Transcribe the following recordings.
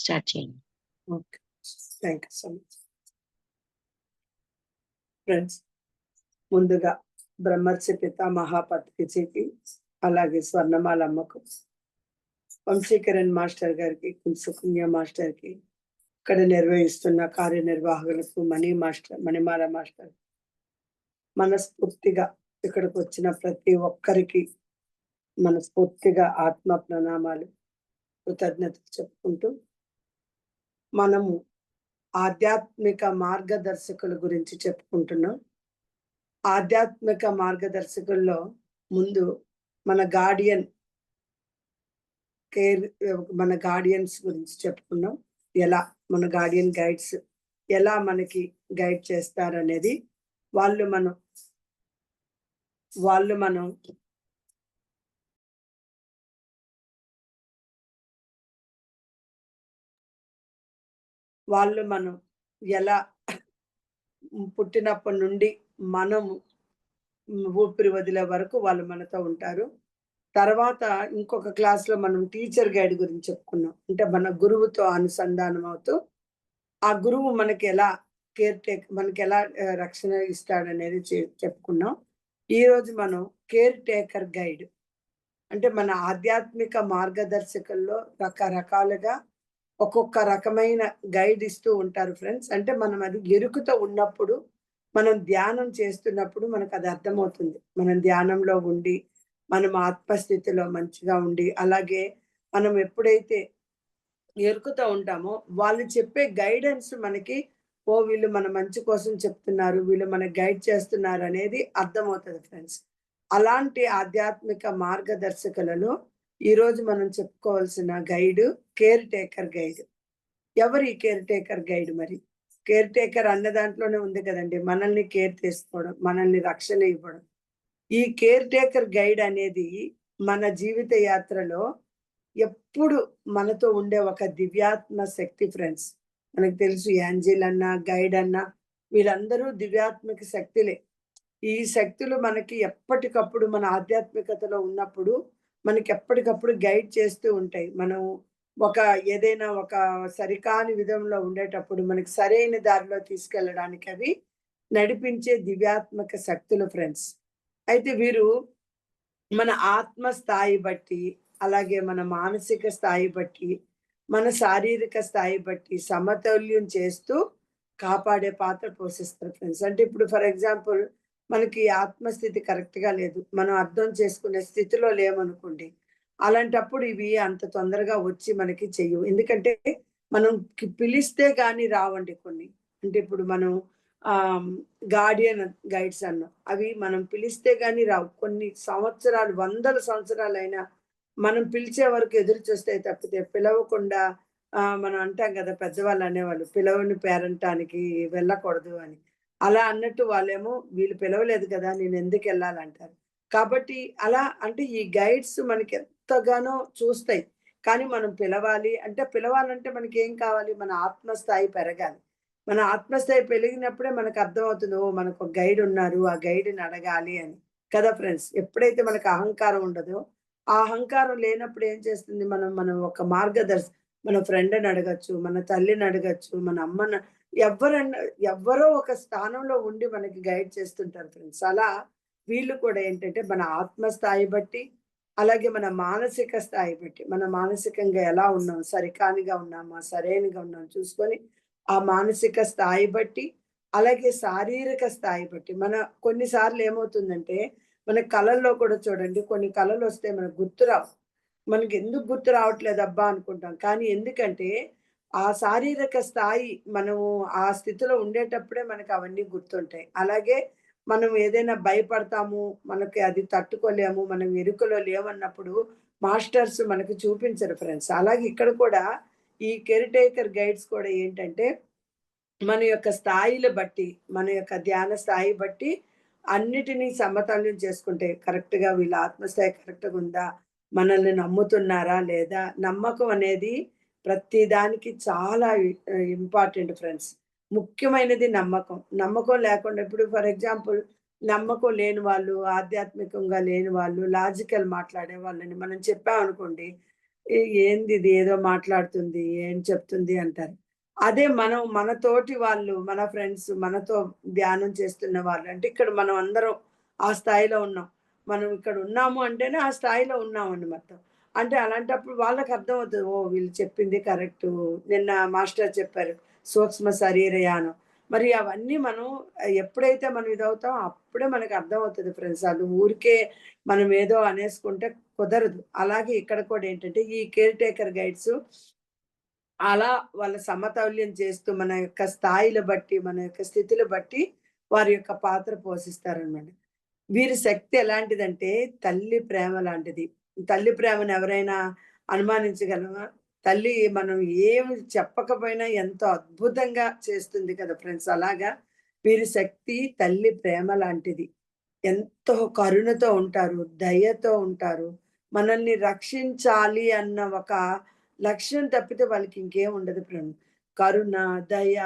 Start చేయండి. Okay, thank you so much. Friends, ముందుగా బ్రహ్మర్షి పితామహ పత్రిజీకి, అలాగే స్వర్ణమాలమ్మకు, వంశీకరణ్ మాస్టర్ గారికి, సుకన్య మాస్టర్కి, ఇక్కడ నిర్వహిస్తున్న కార్యనిర్వాహకులకు, మణిమాల మాస్టర్, మనస్ఫూర్తిగా ఇక్కడికి వచ్చిన ప్రతి ఒక్కరికి మనస్ఫూర్తిగా ఆత్మ ప్రణామాలు, కృతజ్ఞతలు చెప్పుకుంటూ మనము ఆధ్యాత్మిక మార్గదర్శకుల గురించి చెప్పుకుంటున్నాం. ఆధ్యాత్మిక మార్గదర్శకుల్లో ముందు మన గార్డియన్స్ గురించి చెప్పుకున్నాం. ఎలా మన గార్డియన్ గైడ్స్ ఎలా మనకి గైడ్ చేస్తారనేది వాళ్ళు మనం ఎలా పుట్టినప్పటి నుండి మనము ఊపిరి వదిలే వరకు వాళ్ళు మనతో ఉంటారు. తర్వాత ఇంకొక క్లాస్లో మనం టీచర్ గైడ్ గురించి చెప్పుకున్నాం. అంటే మన గురువుతో అనుసంధానం అవుతూ ఆ గురువు మనకి ఎలా మనకి ఎలా రక్షణ ఇస్తాడనేది చెప్పుకున్నాం. ఈరోజు మనం కేర్ టేకర్ గైడ్, అంటే మన ఆధ్యాత్మిక మార్గదర్శకుల్లో రకరకాలుగా ఒక్కొక్క రకమైన గైడ్ ఇస్తూ ఉంటారు ఫ్రెండ్స్. అంటే మనం అది ఎరుకుతో ఉన్నప్పుడు, మనం ధ్యానం చేస్తున్నప్పుడు మనకు అది అర్థమవుతుంది. మనం ధ్యానంలో ఉండి, మనం ఆత్మస్థితిలో మంచిగా ఉండి, అలాగే మనం ఎప్పుడైతే ఎరుకుతో ఉంటామో వాళ్ళు చెప్పే గైడెన్స్ మనకి, వీళ్ళు మన మంచి కోసం చెప్తున్నారు, వీళ్ళు మన గైడ్ చేస్తున్నారు అనేది అర్థమవుతుంది ఫ్రెండ్స్. అలాంటి ఆధ్యాత్మిక మార్గదర్శకులలో ఈరోజు మనం చెప్పుకోవాల్సిన గైడ్ కేర్ టేకర్ గైడ్. ఎవరు ఈ కేర్ టేకర్ గైడ్? మరి కేర్ టేకర్ అన్న దాంట్లోనే ఉంది కదండి, మనల్ని కేర్ తీసుకోవడం, మనల్ని రక్షణ ఇవ్వడం. ఈ కేర్ టేకర్ గైడ్ అనేది మన జీవిత యాత్రలో ఎప్పుడు మనతో ఉండే ఒక దివ్యాత్మ శక్తి ఫ్రెండ్స్. మనకు తెలుసు యాంజిల్ అన్నా, గైడ్ అన్నా, వీళ్ళందరూ దివ్యాత్మిక శక్తులే. ఈ శక్తులు మనకి ఎప్పటికప్పుడు మన ఆధ్యాత్మికతలో ఉన్నప్పుడు మనకి ఎప్పటికప్పుడు గైడ్ చేస్తూ ఉంటాయి. మనం ఏదైనా ఒక సరికాని విధంలో ఉండేటప్పుడు మనకి సరైన దారిలో తీసుకెళ్ళడానికి అవి నడిపించే దివ్యాత్మక శక్తులు ఫ్రెండ్స్. అయితే వీరు మన ఆత్మ స్థాయి బట్టి, అలాగే మన మానసిక స్థాయి బట్టి, మన శారీరక స్థాయి బట్టి సమతౌల్యం చేస్తూ కాపాడే పాత్ర పోషిస్తారు ఫ్రెండ్స్. అంటే ఇప్పుడు ఫర్ ఎగ్జాంపుల్ మనకి ఆత్మస్థితి కరెక్ట్గా లేదు, మనం అర్థం చేసుకునే స్థితిలో లేమనుకోండి, అలాంటప్పుడు ఇవి అంత తొందరగా వచ్చి మనకి చెయ్యవు. ఎందుకంటే మనం పిలిస్తే కానీ రావండి కొన్ని. అంటే ఇప్పుడు మనం గార్డియన్ గైడ్స్ అన్నాం, అవి మనం పిలిస్తే కానీ రావు. కొన్ని సంవత్సరాలు, వందల సంవత్సరాలైనా మనం పిలిచే వరకు ఎదురు చూస్తాయి తప్పితే పిలవకుండా. మనం అంటాం కదా, పెద్దవాళ్ళు అనేవాళ్ళు, పిలవని పేరంటానికి వెళ్ళకూడదు అని. అలా అన్నట్టు వాళ్ళేమో వీళ్ళు పిలవలేదు కదా, నేను ఎందుకు వెళ్ళాలంటారు. కాబట్టి అలా అంటే ఈ గైడ్స్ మనకి ఎంతగానో చూస్తాయి. కానీ మనం పిలవాలంటే మనకి ఏం కావాలి? మన ఆత్మస్థాయి పెరగాలి. మన ఆత్మస్థాయి పెరిగినప్పుడే మనకు అర్థమవుతుంది, మనకు ఒక గైడ్ ఉన్నారు, ఆ గైడ్ని అడగాలి అని కదా ఫ్రెండ్స్. ఎప్పుడైతే మనకు అహంకారం ఉండదో, ఆ అహంకారం లేనప్పుడు ఏం చేస్తుంది, మనం ఒక మన ఫ్రెండ్ని అడగచ్చు, మన తల్లిని అడగచ్చు, మన అమ్మని, ఎవ్వరో ఒక స్థానంలో ఉండి మనకి గైడ్ చేస్తుంటారు ఫ్రెండ్స్. అలా వీళ్ళు కూడా ఏంటంటే మన ఆత్మస్థాయి బట్టి, అలాగే మన మానసిక స్థాయి బట్టి, మన మానసికంగా ఎలా ఉన్నాం, సరికానిగా ఉన్నామా, సరైనగా ఉన్నాం చూసుకొని, ఆ మానసిక స్థాయి బట్టి, అలాగే శారీరక స్థాయి బట్టి, కొన్నిసార్లు ఏమవుతుందంటే మన కళల్లో కూడా చూడండి, కొన్ని కళలు వస్తే మనకు గుర్తురావు. మనకి ఎందుకు గుర్తు రావట్లేదు అబ్బా అనుకుంటాం. కానీ ఎందుకంటే ఆ శారీరక స్థాయి మనము ఆ స్థితిలో ఉండేటప్పుడే మనకు అవన్నీ గుర్తుంటాయి. అలాగే మనం ఏదైనా భయపడతాము, మనకి అది తట్టుకోలేము, మనం ఎరుకలో లేవన్నప్పుడు మాస్టర్స్ మనకు చూపించరు ఫ్రెండ్స్. అలాగే ఇక్కడ కూడా ఈ కేర్ టేకర్ గైడ్స్ కూడా ఏంటంటే మన యొక్క స్థాయిలు బట్టి, మన యొక్క ధ్యాన స్థాయి బట్టి అన్నిటినీ సమతుల్యం చేసుకుంటే, కరెక్ట్గా వీళ్ళ ఆత్మస్థాయి కరెక్ట్గా ఉందా, మనల్ని నమ్ముతున్నారా లేదా. నమ్మకం అనేది ప్రతి దానికి చాలా ఇంపార్టెంట్ ఫ్రెండ్స్. ముఖ్యమైనది నమ్మకం. నమ్మకం లేకుండా, ఇప్పుడు ఫర్ ఎగ్జాంపుల్ నమ్మకం లేని వాళ్ళు, ఆధ్యాత్మికంగా లేని వాళ్ళు, లాజికల్ మాట్లాడే వాళ్ళని మనం చెప్పామనుకోండి, ఏంది ఇది ఏదో మాట్లాడుతుంది, ఏం చెప్తుంది అంటారు. అదే మనం మనతోటి వాళ్ళు, మన ఫ్రెండ్స్ మనతో ధ్యానం చేస్తున్న వాళ్ళు అంటే ఇక్కడ మనం అందరం ఆ స్థాయిలో ఉన్నాం. మనం ఇక్కడ ఉన్నాము అంటేనే ఆ స్థాయిలో ఉన్నామండి మొత్తం. అంటే అలాంటప్పుడు వాళ్ళకి అర్థమవుతది. ఓహ్! వీళ్ళు చెప్పింది కరెక్టు. నిన్న మాస్టర్ చెప్పారు. సూక్ష్మ శరీరయానం. మరి అవన్నీ మనం ఎప్పుడైతే మనం ఇదవుతామో అప్పుడే మనకు అర్థమవుతది ఫ్రెండ్స్. అది ఊరికే మనం ఏదో అనేసుకుంటే కుదరదు. అలాగే ఇక్కడ కూడా ఏంటంటే ఈ కేర్ టేకర్ గైడ్స్ అలా వాళ్ళ సమతౌల్యం చేస్తూ మన యొక్క స్థాయిల బట్టి, మన యొక్క స్థితిని బట్టి వారి యొక్క పాత్ర పోషిస్తారనమాట. వీరి శక్తి ఎలాంటిదంటే తల్లి ప్రేమ లాంటిది. తల్లి ప్రేమను ఎవరైనా అనుమానించగలమా? తల్లి మనం ఏమి చెప్పకపోయినా ఎంతో అద్భుతంగా చేస్తుంది కదా ఫ్రెండ్స్! అలాగా వీరి శక్తి తల్లి ప్రేమ లాంటిది. ఎంతో కరుణతో ఉంటారు. దయతో ఉంటారు. మనల్ని రక్షించాలి అన్న ఒక లక్ష్యం తప్పితే వాళ్ళకి ఇంకేం ఉండదు కరుణ, దయ,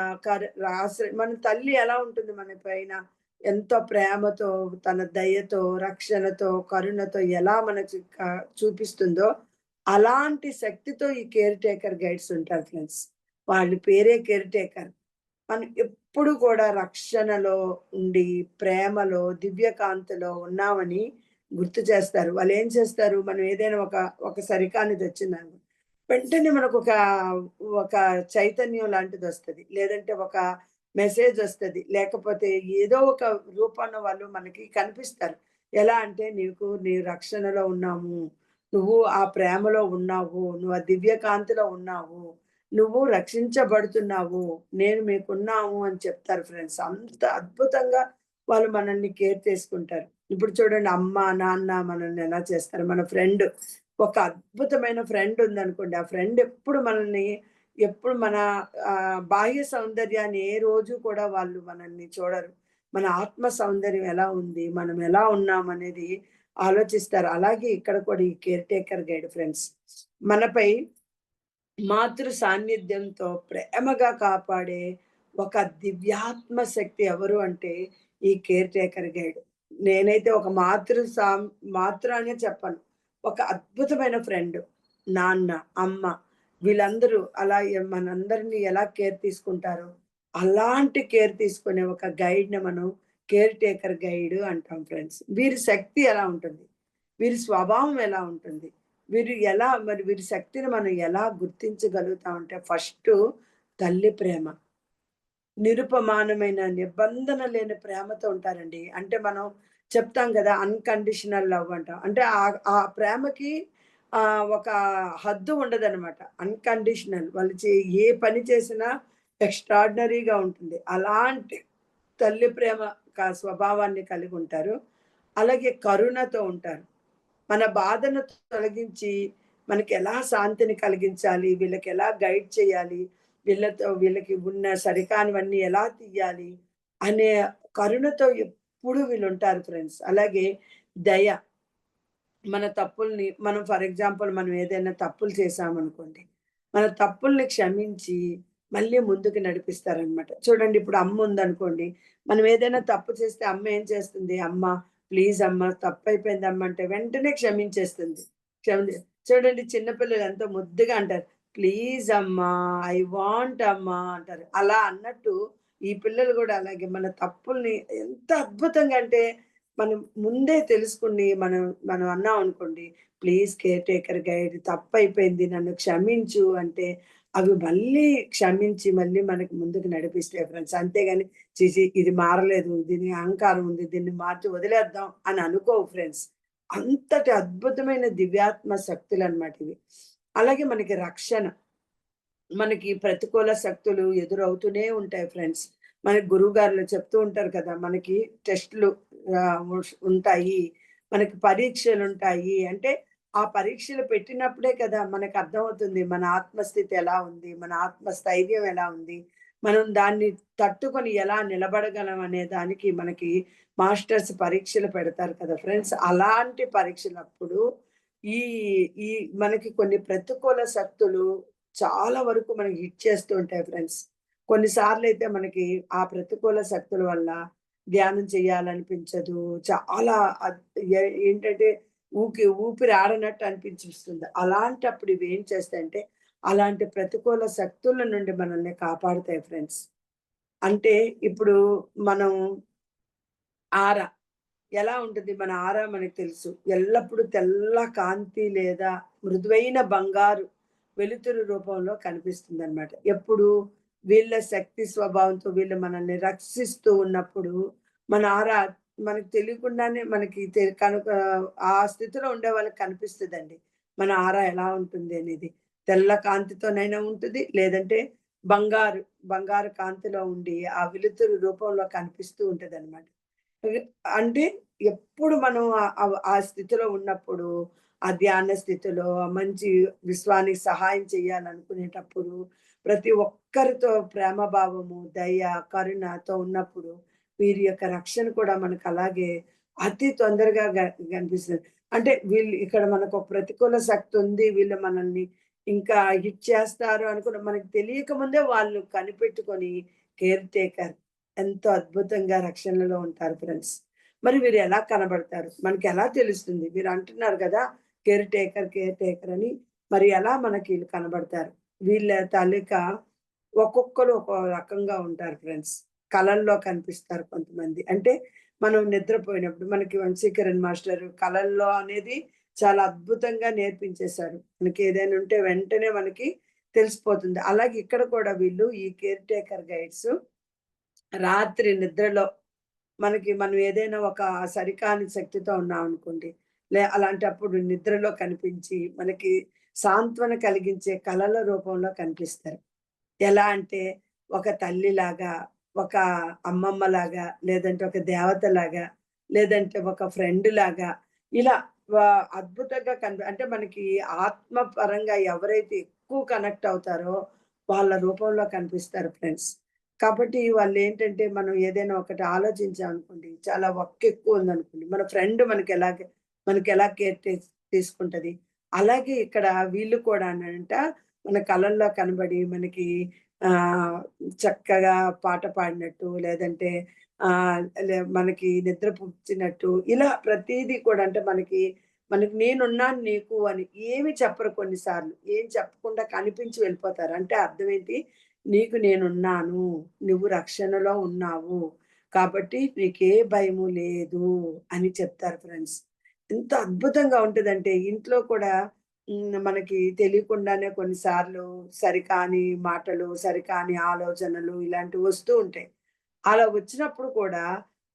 మన తల్లి ఎలా ఉంటుంది మన పైన? ఎంతో ప్రేమతో, తన దయతో, రక్షణతో, కరుణతో ఎలా మనకి చూపిస్తుందో, అలాంటి శక్తితో ఈ కేర్ టేకర్ గైడ్స్ ఉంటారు ఫ్రెండ్స్. వాళ్ళ పేరే కేర్ టేకర్. మనం ఎప్పుడు కూడా రక్షణలో ఉండి, ప్రేమలో, దివ్యకాంతిలో ఉన్నామని గుర్తు చేస్తారు. వాళ్ళేం చేస్తారు, మనం ఏదైనా ఒక సరికానిది వచ్చిందనుకో, వెంటనే మనకొక ఒక చైతన్యం లాంటిదొస్తది. లేదంటే ఒక మెసేజొస్తది. లేకపోతే ఏదో ఒక రూపాన వాళ్ళు మనకి కనిపిస్తారు. ఎలా అంటే, "నీకు నీ రక్షణలో ఉన్నాము. నువ్వు ఆ ప్రేమలో ఉన్నావు. నువ్వు ఆ దివ్యకాంతిలో ఉన్నావు. నువ్వు రక్షించబడుతున్నావు. నేను మీకున్నాము" అని చెప్తారు ఫ్రెండ్స్. అంత అద్భుతంగా వాళ్ళు మనల్ని కేర్ చేసుకుంటారు. ఇప్పుడు చూడండి అమ్మ, నాన్న మనల్ని ఎలా చేస్తారు. మన ఫ్రెండ్ ఒక అద్భుతమైన ఫ్రెండ్ ఉందనుకోండి. ఆ ఫ్రెండ్ ఎప్పుడు మన బాహ్య సౌందర్యాన్ని ఏ రోజు కూడా వాళ్ళు మనల్ని చూడరు. మన ఆత్మ సౌందర్యం ఎలా ఉంది? మనం ఎలా ఉన్నామనేది ఆలోచిస్తారు. అలాగే ఇక్కడ కూడా ఈ కేర్ టేకర్ గైడ్ ఫ్రెండ్స్ మనపై మాతృ సాన్నిధ్యంతో ప్రేమగా కాపాడే ఒక దివ్యాత్మ శక్తి ఎవరు అంటే ఈ కేర్ టేకర్ గైడ్. నేనైతే ఒక మాతృ అనే చెప్పను. ఒక అద్భుతమైన ఫ్రెండ్. నాన్న, అమ్మ వీళ్ళందరూ అలా మనందరిని ఎలా కేర్ తీసుకుంటారో, అలాంటి కేర్ తీసుకునే ఒక గైడ్‌ని మనం కేర్ టేకర్ గైడ్ అంటాం ఫ్రెండ్స్. వీరి శక్తి ఎలా ఉంటుంది? వీరి స్వభావం ఎలా ఉంటుంది? వీరి శక్తిని మనం ఎలా గుర్తించగలుగుతామంటే ఫస్టు తల్లి ప్రేమ. నిరుపమానమైన నిబంధన లేని ప్రేమతో ఉంటారండి. అంటే మనం చెప్తాం గదా! అన్‌కండిషనల్ లవ్ అంటాం. అంటే ఆ ప్రేమకి ఒక హద్దు ఉండదనమాట. అన్‌కండిషనల్ వాళ్ళు ఏ పని చేసినా ఎక్స్‌ట్రార్డినరీగా ఉంటుంది. అలాంటి తల్లి ప్రేమ స్వభావాన్ని కలిగుంటారు. అలాగే కరుణతో ఉంటారు. మన బాధను తొలగించి, మనకెలా శాంతిని కలిగించాలి, వీళ్ళకెలా గైడ్ చేయాలి, వీళ్ళకి ఉన్న సరికానివన్నీ ఎలా తీయాలి, అనే కరుణతో ఎప్పుడు వీళ్ళుంటారు ఫ్రెండ్స్. అలాగే దయ. మన తప్పుల్ని మనం ఫర్ ఎగ్జాంపుల్ మనం ఏదైనా తప్పులు చేశామనుకోండి. మన తప్పుల్ని క్షమించి మళ్ళీ ముందుకు నడిపిస్తారనమాట. చూడండి ఇప్పుడు అమ్మ ఉందనుకోండి. మనం ఏదైనా తప్పు చేస్తే అమ్మ ఏం చేస్తుంది? "అమ్మ ప్లీజ్ అమ్మ తప్పయిపోయిందమ్మ" అంటే వెంటనే క్షమించేస్తుంది. క్షమి చూడండి చిన్న పిల్లలు ఎంతో ముద్దుగా అంటారు. "ప్లీజ్ అమ్మా, ఐ వాంట్ అమ్మా" అంటారు. అలా అన్నట్టు ఈ పిల్లలు గూడా అలాగే మన తప్పుల్ని ఎంత అద్భుతంగా అంటే మనం ముందే తెలుసుకొని మనం మనం అన్నాం అనుకోండి, "ప్లీజ్ కేర్ టేకర్ గైడ్ తప్పైపోయింది. నన్ను క్షమించు" అంటే అవి మళ్ళీ క్షమించి మళ్ళీ మనకి ముందుకు నడిపిస్తాయి ఫ్రెండ్స్. అంతేగాని ఇది మారలేదు. దీనికి అహంకారం ఉంది. దీన్ని మార్చి వదిలేద్దాం అని అనుకోవు ఫ్రెండ్స్. అంతటి అద్భుతమైన దివ్యాత్మ శక్తులన్నమాట ఇవి. అలాగే మనకి రక్షణ. మనకి ప్రతికూల శక్తులు ఎదురవుతూనే ఉంటాయి ఫ్రెండ్స్. మనకి గురువుగారులు చెప్తూ ఉంటారు కదా! మనకి టెస్ట్‌లు ఉంటాయి. మనకి పరీక్షలుంటాయి. అంటే ఆ పరీక్షలు పెట్టినప్పుడే కదా మనకర్థమవుతుంది. మన ఆత్మస్థితి ఎలా ఉంది? మన ఆత్మస్థైర్యం ఎలా ఉంది? మనం దాన్ని తట్టుకొని ఎలా నిలబడగలం అనే దానికి మనకి మాస్టర్స్ పరీక్షలు పెడతారు కదా ఫ్రెండ్స్. అలాంటి పరీక్షలప్పుడు ఈ ఈ మనకి కొన్ని ప్రతికూల శక్తులు చాలా వరకు మనకి హిట్ చేస్తూ ఉంటాయి ఫ్రెండ్స్. కొన్ని సార్లయితే మనకి ఆ ప్రతికూల శక్తుల వల్ల ధ్యానం చేయాలనిపించదు. చాలా అద్ ఏంటంటే ఊపిరి ఆడనట్టు అనిపించిస్తుంది. అలాంటప్పుడు ఇవేం చేస్తాయంటే, అలాంటి ప్రతికూల శక్తుల నుండి మనల్ని కాపాడుతాయి ఫ్రెండ్స్. అంటే ఇప్పుడు మనం ఆరా ఎలా ఉంటుంది? మన ఆరా మనకు తెలుసు. ఎల్లప్పుడూ తెల్ల కాంతి లేదా మృదువైన బంగారు వెలుతురు రూపంలో కనిపిస్తుందనమాట. ఎప్పుడు వీళ్ళ శక్తి స్వభావంతో వీళ్ళు మనల్ని రక్షిస్తూ ఉన్నప్పుడు, మన ఆరా మనకు తెలియకుండానే మనకి కనుక ఆ స్థితిలో ఉండే వాళ్ళకి కనిపిస్తదండి. మన ఆరా ఎలా ఉంటుంది అనేది. తెల్ల కాంతితోనైనా ఉంటది. లేదంటే బంగారు, బంగారు కాంతిలో ఉండి ఆ వెలుతురు రూపంలో కనిపిస్తూ ఉంటదనమాట. అదే అంటే ఎప్పుడు మనం ఆ స్థితిలో ఉన్నప్పుడు, ఆ ధ్యాన స్థితిలో, ఆ మంచి విశ్వానికి సహాయం చేయాలనుకునేటప్పుడు, ప్రతి ఒక్కరితో ప్రేమ భావము, దయ, కరుణతో ఉన్నప్పుడు, వీరి యొక్క రక్షణ కూడా మనకు అలాగే అతి తొందరగా కనిపిస్తది. అంటే వీళ్ళు ఇక్కడ మనకు ఒక ప్రతికూల శక్తి ఉంది. వీళ్ళు మనల్ని ఇంకా హిట్ చేస్తారు అనుకున్న మనకు తెలియక ముందే వాళ్ళు కనిపెట్టుకొని కేర్ టేకర్ ఎంతో అద్భుతంగా రక్షణలో ఉంటారు ఫ్రెండ్స్. మరి వీరు ఎలా కనబడతారు? మనకెలా తెలుస్తుంది? మీరు అంటున్నారు గదా! కేర్ టేకర్, కేర్ టేకర్ అని. మరి ఎలా మనకి ఈళ్ళు కనబడతారు? వీళ్ళ తాలూకా ఒక్కొక్కరు ఒక్కో రకంగా ఉంటారు ఫ్రెండ్స్. కలల్లో కనిపిస్తారు కొంతమంది. అంటే మనం నిద్రపోయినప్పుడు మనకి వంశీకరణ్ మాస్టర్ కలల్లో అనేది చాలా అద్భుతంగా నేర్పించేశారు. మనకి ఏదైనా ఉంటే వెంటనే మనకి తెలిసిపోతుంది. అలాగే ఇక్కడ కూడా వీళ్ళు ఈ కేర్ టేకర్ గైడ్స్ రాత్రి నిద్రలో మనం ఏదైనా ఒక సరికాని శక్తితో ఉన్నామనుకోండి. అలాంటప్పుడు నిద్రలో కనిపించి మనకి సాంత్వన కలిగించే కలల రూపంలో కనిపిస్తారు. ఎలా అంటే ఒక తల్లిలాగా, ఒక అమ్మమ్మలాగా, లేదంటే ఒక దేవతలాగా, లేదంటే ఒక ఫ్రెండ్‌లాగా ఇలా అద్భుతంగా అంటే మనకి ఆత్మ పరంగా ఎవరైతే ఎక్కువ కనెక్ట్ అవుతారో వాళ్ళ రూపంలో కనిపిస్తారు ఫ్రెండ్స్. కాబట్టి వాళ్ళేంటంటే మనం ఏదైనా ఒకటి ఆలోచించామనుకోండి, చాలా వర్క్ ఎక్కువ ఉందనుకోండి, మన ఫ్రెండ్ మనకెలా కేర్ తీసుకుంటది. అలాగే ఇక్కడ వీళ్ళు కూడానంట మన కళల్లో కనబడి మనకి ఆహ్, చక్కగా పాట పాడినట్టు లేదంటే మనకి నిద్ర పుచ్చినట్టు ఇలా ప్రతీదీ కూడా అంటే మనకి నేనున్నాను నీకు అని ఏమి చెప్పరు కొన్ని సార్లు. ఏం చెప్పకుండా కనిపించి వెళ్ళిపోతారు. అంటే అర్థం ఏంటి? నీకు నేనున్నాను. నువ్వు రక్షణలో ఉన్నావు. కాబట్టి నీకే భయము లేదు అని చెప్తారు ఫ్రెండ్స్. ఎంత అద్భుతంగా ఉంటదంటే ఇంట్లో కూడా మనకి తెలియకుండానే కొన్నిసార్లు సరికాని మాటలు, సరికాని ఆలోచనలు ఇలాంటివి వస్తూ ఉంటాయి. అలా వచ్చినప్పుడు కూడా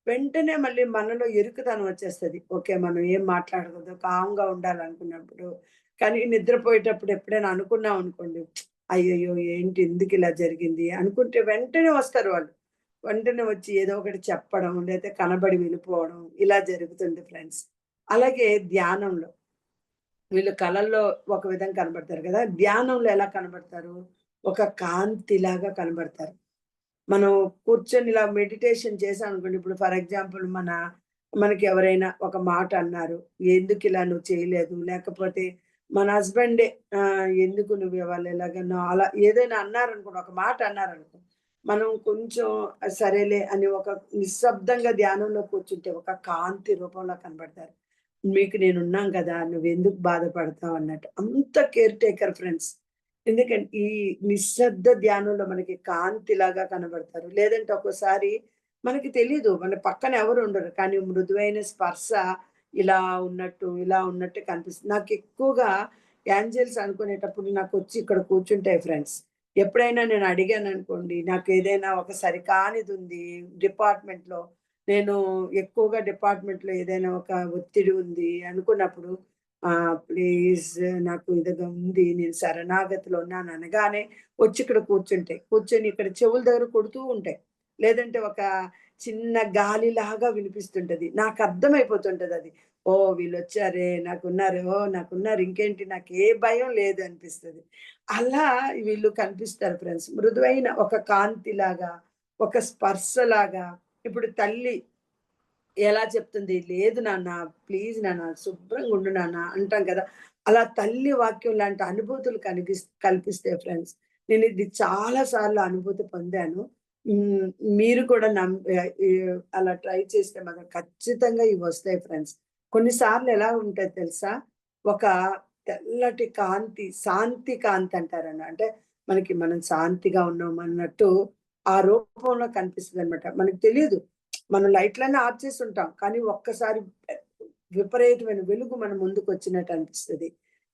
వెంటనే మళ్ళీ మనలో ఎరుకుతనం వచ్చేస్తది. ఓకే. మనం ఏం మాట్లాడకూడదు. కామ్‌గా ఉండాలనుకున్నప్పుడు. కానీ నిద్రపోయేటప్పుడు ఎప్పుడైనా అనుకున్నాం అనుకోండి. అయ్యయ్యో! ఏంటి ఎందుకిలా జరిగింది? అనుకుంటే వెంటనే వస్తారు వాళ్ళు. వెంటనే వచ్చి ఏదో ఒకటి చెప్పడం, లేతే కనబడి వెళ్ళిపోవడం ఇలా జరుగుతుంది ఫ్రెండ్స్. అలాగే ధ్యానంలో వీళ్ళు కళల్లో ఒక విధంగా కనబడతారు కదా! ధ్యానంలో ఎలా కనబడతారు? ఒక కాంతిలాగా కనబడతారు. మనం కూర్చొని ఇలా మెడిటేషన్ చేశామనుకోండి. ఇప్పుడు ఫర్ ఎగ్జాంపుల్ మనకి ఎవరైనా ఒక మాట అన్నారు. "ఎందుకిలా నువ్వు చేయలేదు?" లేకపోతే మన హస్బెండే "ఎందుకు నువ్వు ఇవాళ ఇలాగన్నావు?" అలా ఏదైనా అన్నారనుకోండి. ఒక మాట అన్నారనుకో. మనం కొంచెం సరేలే అని ఒక నిశ్శబ్దంగా ధ్యానంలో కూర్చుంటే ఒక కాంతి రూపంలో కనబడతారు. "మీకు నేనున్నాను కదా! నువ్వెందుకు బాధపడతావు" అన్నట్టు. అంత కేర్ టేకర్ ఫ్రెండ్స్. ఎందుకంటే ఈ నిశ్శబ్ద ధ్యానంలో మనకి కాంతిలాగా కనబడతారు. లేదంటే ఒక్కోసారి మనకి తెలీదు. మన పక్కన ఎవరు ఉండరు. కానీ మృదువైన స్పర్శ ఇలా ఉన్నట్టు, ఇలా ఉన్నట్టు కనిపిస్తుంది. నాకెక్కువగా యాంజెల్స్ అనుకునేటప్పుడు నాకొచ్చి ఇక్కడ కూర్చుంటాయి ఫ్రెండ్స్. ఎప్పుడైనా నేను అడిగాననుకోండి, నాకేదైనా ఒక సరికానిదుంది డిపార్ట్‌మెంట్‌లో, నేను ఎక్కువగా డిపార్ట్‌మెంట్‌లో ఏదైనా ఒక ఒత్తిడి ఉంది అనుకున్నప్పుడు ప్లీజ్ నాకు ఇదిగా ఉంది. నేను శరణాగతిలో ఉన్నాననగానే వచ్చి ఇక్కడ కూర్చుంటాయి. కూర్చొని ఇక్కడ చెవుల దగ్గర కొడుతూ ఉంటాయి. లేదంటే ఒక చిన్న గాలిలాగా వినిపిస్తుంటది. నాకర్థమైపోతుంటదది. ఓహ్! వీళ్ళొచ్చారే నాకున్నారు. ఓహ్! నాకున్నారు. ఇంకేంటి నాకే భయం లేదు అనిపిస్తది. అలా వీళ్ళు కనిపిస్తారు ఫ్రెండ్స్. మృదువైన ఒక కాంతిలాగా, ఒక స్పర్శలాగా ఇప్పుడు తల్లి ఎలా చెప్తుంది? "లేదు నాన్న, ప్లీజ్ నాన్న, శుభ్రంగుండు నాన్న" అంటాం కదా! అలా తల్లి వాక్యం లాంటి అనుభూతులు కల్పిస్తాయి ఫ్రెండ్స్. నేనిది చాలా సార్లు అనుభూతి పొందాను. హ్మ్. మీరు కూడా ఈ అలా ట్రై చేస్తే మాత్రం ఖచ్చితంగా ఇవొస్తాయి ఫ్రెండ్స్. కొన్నిసార్లు ఎలా ఉంటది తెలుసా? ఒక తెల్లటి కాంతి, శాంతి కాంతి అంటారండి. అంటే మనం శాంతిగా ఉన్నాం అన్నట్టు ఆ రూపంలో కనిపిస్తదనమాట. మనకు తెలీదు. మనం లైట్‌లన్నీ ఆఫ్ చేసుంటాం. కానీ ఒక్కసారి విపరీతమైన వెలుగు మన ముందుకొచ్చినట్టు అనిపిస్తది.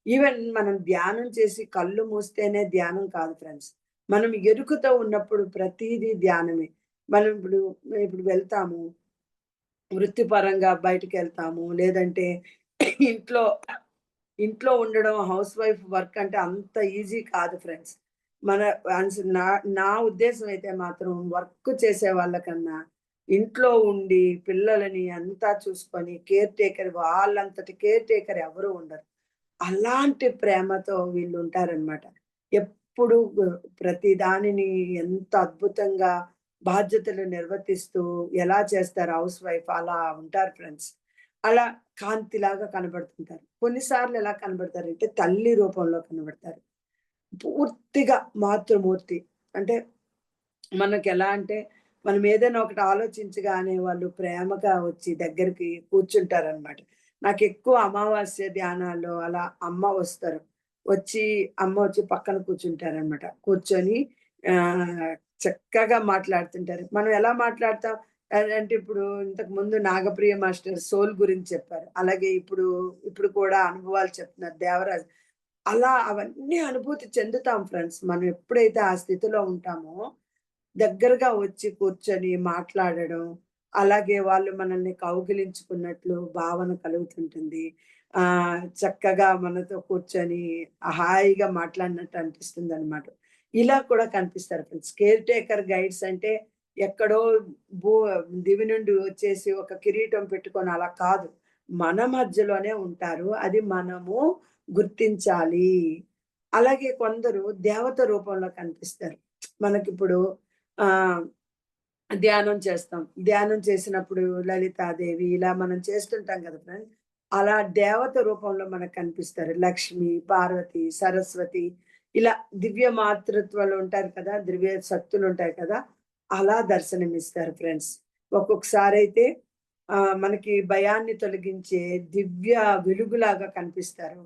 ఈవెన్ మనం ధ్యానం చేసి కళ్ళు మూస్తేనే ధ్యానం కాదు ఫ్రెండ్స్. మనం ఎరుకతో ఉన్నప్పుడు ప్రతీదీ ధ్యానమే. మనం ఇప్పుడు వెళ్తాము. వృత్తిపరంగా బయటికెళ్తాము. లేదంటే ఇంట్లో ఇంట్లో ఉండడం హౌస్ వైఫ్ వర్క్ అంటే అంత ఈజీ కాదు ఫ్రెండ్స్. మన నా నా ఉద్దేశం అయితే మాత్రం వర్క్ చేసే వాళ్ళకన్నా, ఇంట్లో ఉండి పిల్లలని అంతా చూసుకొని కేర్ టేకర్ వాళ్ళంతటి కేర్ టేకర్ ఎవరు ఉండరు. అలాంటి ప్రేమతో వీళ్ళుంటారనమాట. ఎప్పుడు ప్రతి దానిని ఎంత అద్భుతంగా బాధ్యతలు నిర్వర్తిస్తూ ఎలా చేస్తారు హౌస్ వైఫ్ అలా ఉంటారు ఫ్రెండ్స్. అలా కాంతిలాగా కనబడుతుంటారు. కొన్నిసార్లు ఎలా కనబడతారంటే తల్లి రూపంలో కనబడతారు. పూర్తిగా మాతృమూర్తి. అంటే మనకెలా అంటే, మనం ఏదైనా ఒకటి ఆలోచించగానే వాళ్ళు ప్రేమగా వచ్చి దగ్గరికి కూర్చుంటారనమాట. నాకెక్కువ అమావాస్య ధ్యానాల్లో అలా అమ్మ వచ్చి పక్కన కూర్చుంటారనమాట. కూర్చొని చక్కగా మాట్లాడుతుంటారు. మనం ఎలా మాట్లాడతాం అంటే ఇప్పుడు ఇంతకుముందు నాగప్రియ మాస్టర్ సోల్ గురించి చెప్పారు. అలాగే ఇప్పుడు కూడా అనుభవాలు చెప్తున్నారు దేవరాజ్. అలా అవన్నీ అనుభూతి చెందుతాం ఫ్రెండ్స్. మనం ఎప్పుడైతే ఆ స్థితిలో ఉంటామో దగ్గరగా వచ్చి కూర్చొని మాట్లాడడం, అలాగే వాళ్ళు మనల్ని కౌగిలించుకున్నట్లు భావన కలుగుతుంటుంది. చక్కగా మనతో కూర్చొని హాయిగా మాట్లాడినట్టు అనిపిస్తుందనమాట. ఇలా కూడా కనిపిస్తారు ఫ్రెండ్స్. కేర్ టేకర్ గైడ్స్ అంటే ఎక్కడో భూ దివి నుండి వచ్చేసి ఒక కిరీటం పెట్టుకొని అలా కాదు. మన మధ్యలోనే ఉంటారు. అది మనము గుర్తించాలి. అలాగే కొందరు దేవత రూపంలో కనిపిస్తారు. మనకిప్పుడు ఆహ్, ధ్యానం చేస్తాం. ధ్యానం చేసినప్పుడు లలితాదేవి ఇలా మనం చేస్తుంటాం కదా ఫ్రెండ్స్. అలా దేవత రూపంలో మనకు కనిపిస్తారు. లక్ష్మి, పార్వతి, సరస్వతి ఇలా దివ్య మాతృత్వాలు ఉంటారు కదా! దివ్య శక్తులుంటాయి కదా! అలా దర్శనమిస్తారు ఫ్రెండ్స్. ఒక్కొక్కసారయితే మనకి భయాన్ని తొలగించే దివ్య వెలుగులాగా కనిపిస్తారు.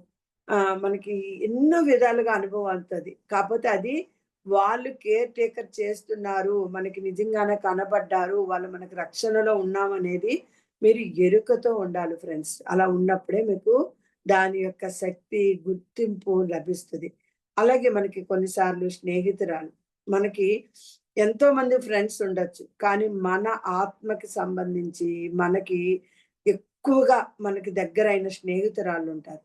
మనకి ఎన్నో విధాలుగా అనుభవం అవుతది. కాపోతే అది వాళ్ళు కేర్ టేకర్ చేస్తున్నారు. మనకి నిజంగానే కనపడ్డారు. వాళ్ళు మనకి రక్షణలో ఉన్నామనేది మీరు ఎరుకతో ఉండాలి ఫ్రెండ్స్. అలా ఉన్నప్పుడే మీకు దాని యొక్క శక్తి, గుర్తింపు లభిస్తది. అలాగే మనకి కొన్నిసార్లు స్నేహితురాలు. మనకి ఎంతోమంది ఫ్రెండ్స్ ఉండొచ్చు. కానీ మన ఆత్మకి సంబంధించి మనకి ఎక్కువగా మనకి దగ్గరైన స్నేహితురాళ్ళుంటారు.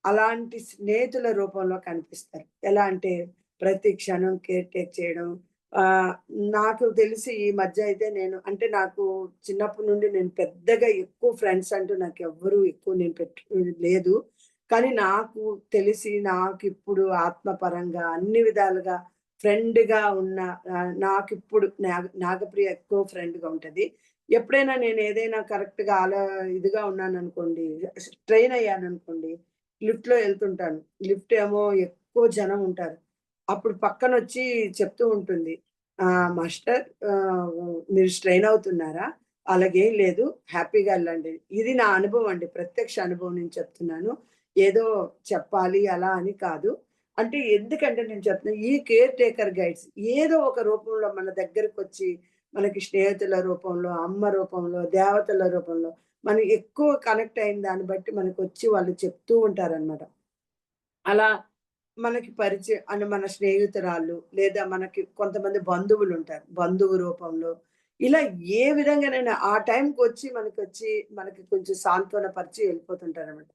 అలాంటి స్నేహితుల రూపంలో కనిపిస్తారు. ఎలా అంటే ప్రతి క్షణం కేర్ టేక్ చేయడం. ఆహ్, నాకు తెలిసి ఈ మధ్య అయితే నాకు చిన్నప్పటి నుండి నేను పెద్దగా ఎక్కువ ఫ్రెండ్స్ అంటూ నాకెవ్వరు ఎక్కువ నేను లేదు. కానీ నాకు తెలిసి నాకిప్పుడు ఆత్మపరంగా అన్ని విధాలుగా ఫ్రెండ్‌గా ఉన్న నాకిప్పుడు నాగప్రియ ఎక్కువ ఫ్రెండ్‌గా ఉంటది. ఎప్పుడైనా నేను ఏదైనా కరెక్ట్‌గా ఇదిగా ఉన్నాననుకోండి, ట్రైన్ అయ్యాననుకోండి లిఫ్ట్‌లో ఎళ్తుంటాను. లిఫ్ట్ ఏమో ఎక్కువ జనం ఉంటారు. అప్పుడు పక్కనొచ్చి చెప్తూ ఉంటుంది. మాస్టర్ మీరు స్ట్రెయిన్ అవుతున్నారా? అలాగేం లేదు. హ్యాపీగా ఎళ్ళండి. ఇది నా అనుభవం అండి. ప్రత్యక్ష అనుభవం నేను చెప్తున్నాను. ఏదో చెప్పాలి అలా అని కాదు. అంటే ఎందుకంటే నేను చెప్తున్నా ఈ కేర్ టేకర్ గైడ్స్ ఏదో ఒక రూపంలో మన దగ్గరకొచ్చి మనకి స్నేహితుల రూపంలో, అమ్మ రూపంలో, దేవతల రూపంలో మనం ఎక్కువ కనెక్ట్ అయిన దాన్ని బట్టి మనకొచ్చి వాళ్ళు చెప్తూ ఉంటారనమాట. అలా మనకి మన స్నేహితురాళ్ళు లేదా మనకి కొంతమంది బంధువులుంటారు. బంధువు రూపంలో ఇలా ఏ విధంగానైనా ఆ టైంకొచ్చి మనకి కొంచెం సాంత్వన పరిచి వెళ్ళిపోతుంటారనమాట.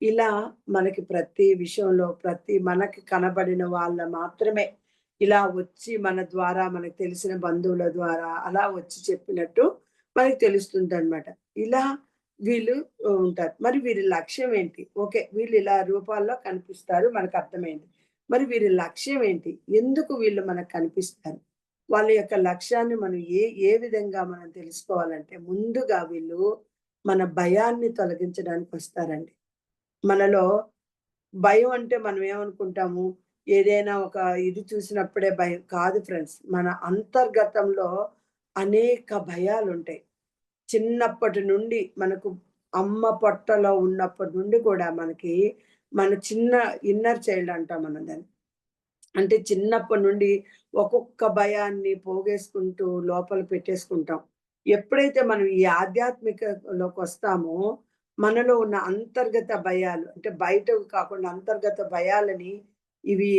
ఇలా మనకి ప్రతి విషయంలో మనకి కనబడిన వాళ్ళ మాత్రమే ఇలా వచ్చి మన ద్వారా మనకు తెలిసిన బంధువుల ద్వారా అలా వచ్చి చెప్పినట్టు మనకు తెలుస్తుందనమాట. ఇలా వీళ్ళు ఉంటారు. మరి వీరి లక్ష్యం ఏంటి? ఓకే. వీళ్ళు ఇలా రూపాల్లో కనిపిస్తారు మనకర్థమైంది. మరి వీరి లక్ష్యం ఏంటి? ఎందుకు వీళ్ళు మనకు కనిపిస్తారు? వాళ్ళ యొక్క లక్ష్యాన్ని మనం ఏ విధంగా మనం తెలుసుకోవాలంటే ముందుగా వీళ్ళు మన భయాన్ని తొలగించడానికొస్తారండి. మనలో భయం అంటే మనం ఏమనుకుంటాము? ఏదైనా ఒక ఇది చూసినప్పుడే భయం కాదు ఫ్రెండ్స్. మన అంతర్గతంలో అనేక భయాలుంటాయి. చిన్నప్పటి నుండి మనకు అమ్మ పొట్టలో ఉన్నప్పటి నుండి కూడా మనకి మన చిన్న ఇన్నర్ చైల్డ్ అంటాం మనం దాన్ని. అంటే చిన్నప్పటి నుండి ఒక్కొక్క భయాన్ని పోగేసుకుంటూ లోపల పెట్టేసుకుంటాం. ఎప్పుడైతే మనం ఈ ఆధ్యాత్మికలోకొస్తామో, మనలో ఉన్న అంతర్గత భయాలు అంటే బయటవి కాకుండా అంతర్గత భయాలని ఇవి